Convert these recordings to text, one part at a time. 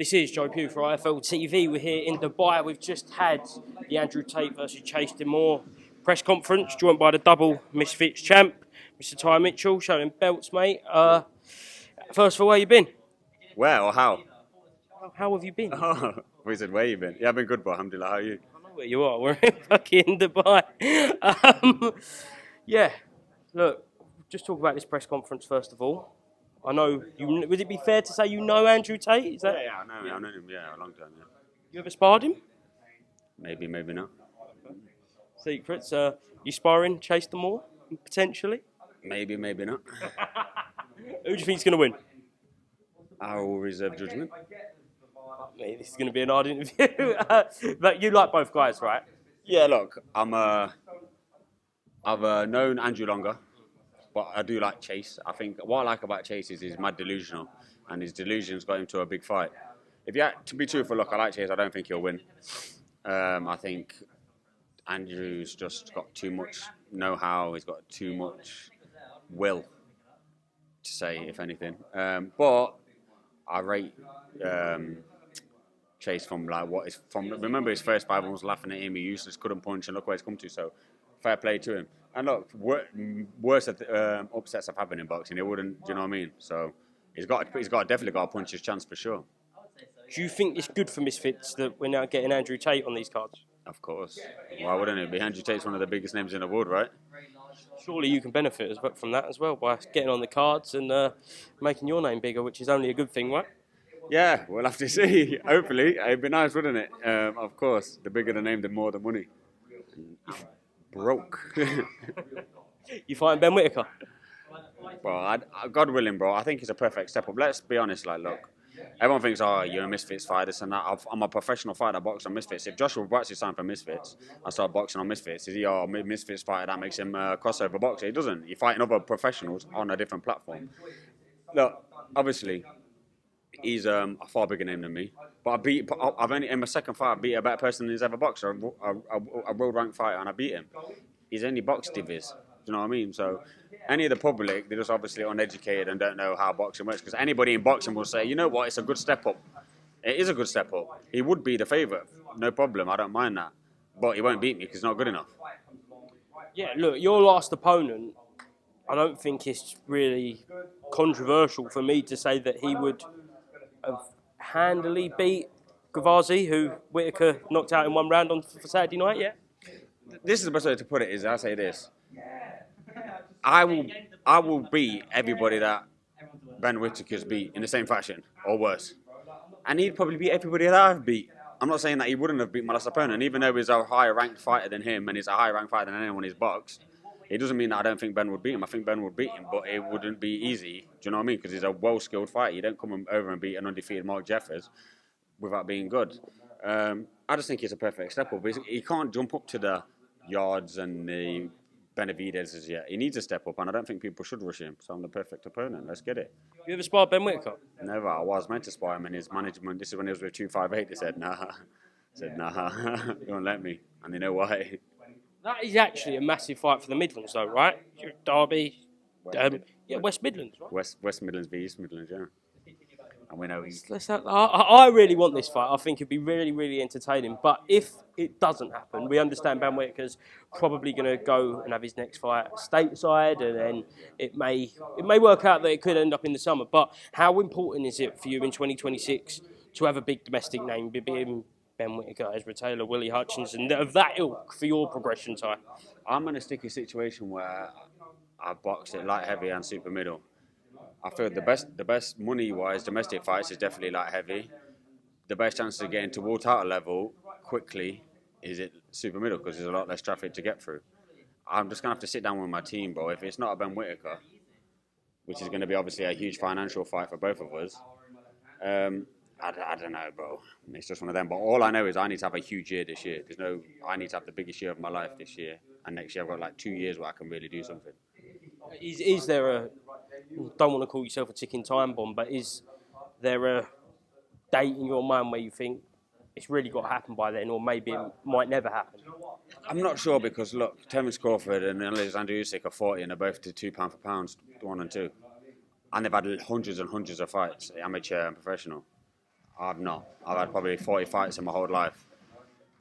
This is Joe Pugh for IFLTV. We're here in Dubai. We've just had the Andrew Tate versus Chase DEMOOR press conference, joined by the double Misfits champ, Mr. Ty Mitchell, showing belts, mate. First of all, where you been? Where or how? How have you been? Oh, we said where you been? Yeah, I've been good, but alhamdulillah, how are you? I know where you are. We're in fucking Dubai. Yeah, look, just talk about this press conference first of all. I know you. Would it be fair to say you know Andrew Tate? Is that? Yeah, I know him. Yeah, a long time. Yeah. You ever sparred him? Maybe not. Secrets. You sparring Chase DEMOOR potentially? Maybe not. Who do you think's going to win? I will reserve judgment. Mate, this is going to be an hard interview. But you like both guys, right? Yeah, look, I've known Andrew longer, but I do like Chase. I think what I like about Chase is he's mad delusional, and his delusions got him to a big fight. If you had to be truthful, look, I like Chase. I don't think he'll win. I think Andrew's just got too much know-how. He's got too much will to say, if anything. But I rate Chase from like what is from. Remember his first fight, everyone was laughing at him. He useless, couldn't punch, and look where he's come to. So fair play to him. And look, worse upsets have happened in boxing. It wouldn't, do you know what I mean? So he's definitely got a puncher's chance for sure. Do you think it's good for Misfits that we're now getting Andrew Tate on these cards? Of course. Why wouldn't it be? Andrew Tate's one of the biggest names in the world, right? Surely you can benefit from that as well by getting on the cards and making your name bigger, which is only a good thing, right? Yeah, we'll have to see. Hopefully. It'd be nice, wouldn't it? Of course. The bigger the name, the more the money. Broke. You fighting Ben Whitaker? Well, God willing, bro. I think it's a perfect step up. Let's be honest, like, look. Everyone thinks, oh, you're a Misfits fighter, this and that. I'm a professional fighter, I box on Misfits. If Joshua actually signed for Misfits, I start boxing on Misfits. Is he a Misfits fighter that makes him a crossover boxer? He doesn't. You're fighting other professionals on a different platform. Look, obviously, he's a far bigger name than me. But I've only, in my second fight, I beat a better person than he's ever boxed, a world ranked fighter, and I beat him. He's only boxed divies. Do you know what I mean? So any of the public, they're just obviously uneducated and don't know how boxing works. Because anybody in boxing will say, you know what, it's a good step up. It is a good step up. He would be the favourite. No problem. I don't mind that. But he won't beat me because he's not good enough. Yeah, look, your last opponent, I don't think it's really controversial for me to say that he would have handily beat Gavazi, who Whitaker knocked out in one round for Saturday night, yeah? This is the best way to put it, is I say this. I will beat everybody that Ben Whitaker's beat in the same fashion, or worse. And he'd probably beat everybody that I've beat. I'm not saying that he wouldn't have beat my last opponent, even though he's a higher ranked fighter than him, and he's a higher ranked fighter than anyone he's boxed. It doesn't mean that I don't think Ben would beat him. I think Ben would beat him, but it wouldn't be easy. Do you know what I mean? Because he's a well-skilled fighter. You don't come over and beat an undefeated Mark Jeffers without being good. I just think it's a perfect step up. He can't jump up to the yards and the Benavidez as yet. He needs a step up, and I don't think people should rush him. So I'm the perfect opponent. Let's get it. You ever sparred Ben Whitaker? Never. I was meant to spar him, and his management, this is when he was with 258, they said, nah. Said, nah, they won't let me. And they know why. That is actually a massive fight for the Midlands, though, right? Derby, West Midlands, right? West Midlands v East Midlands, yeah. And we know he's... I really want this fight. I think it'd be really, really entertaining. But if it doesn't happen, we understand Ben Whitaker's probably going to go and have his next fight stateside, and then it may work out that it could end up in the summer. But how important is it for you in 2026 to have a big domestic name, being Ben Whitaker, Ezra Taylor, Willie Hutchins, and of that ilk for your progression time? I'm in a sticky situation where I box at light heavy and super middle. I feel the best money-wise domestic fights is definitely light heavy. The best chance of getting to world title level quickly is at super middle because there's a lot less traffic to get through. I'm just going to have to sit down with my team, bro. If it's not a Ben Whitaker, which is going to be obviously a huge financial fight for both of us, I don't know, bro. It's just one of them. But all I know is I need to have a huge year this year. I need to have the biggest year of my life this year. And next year I've got like 2 years where I can really do something. Is there a, don't want to call yourself a ticking time bomb, but is there a date in your mind where you think it's really got to happen by then, or maybe it might never happen? I'm not sure because, look, Terence Crawford and Alexander Usyk are 40 and they're both to £2 for pounds, 1 and 2. And they've had hundreds and hundreds of fights, amateur and professional. I've not. I've had probably 40 fights in my whole life,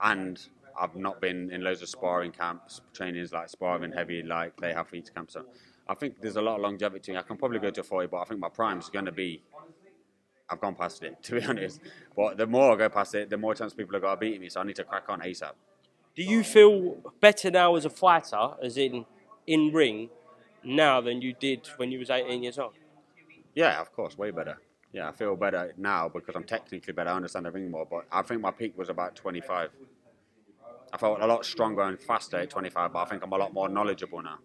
and I've not been in loads of sparring camps, trainings like sparring heavy, like they have for each camp. So I think there's a lot of longevity. I can probably go to 40, but I think my prime is going to be. I've gone past it, to be honest. But the more I go past it, the more chance people are going to beat me. So I need to crack on ASAP. Do you feel better now as a fighter, as in ring, now than you did when you was 18 years old? Yeah, of course, way better. Yeah, I feel better now because I'm technically better. I understand the ring more, but I think my peak was about 25. I felt a lot stronger and faster at 25, but I think I'm a lot more knowledgeable now.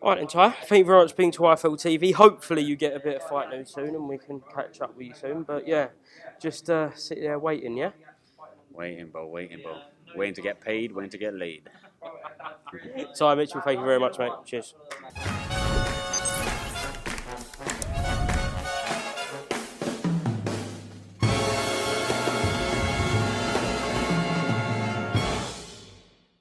All right then, Ty. Thank you very much for being to IFLTV. Hopefully you get a bit of fight news soon and we can catch up with you soon. But yeah, just sit there waiting, yeah? Waiting, bro, waiting, bro. Waiting to get paid, waiting to get laid. Ty Mitchell, thank you very much, mate. Cheers.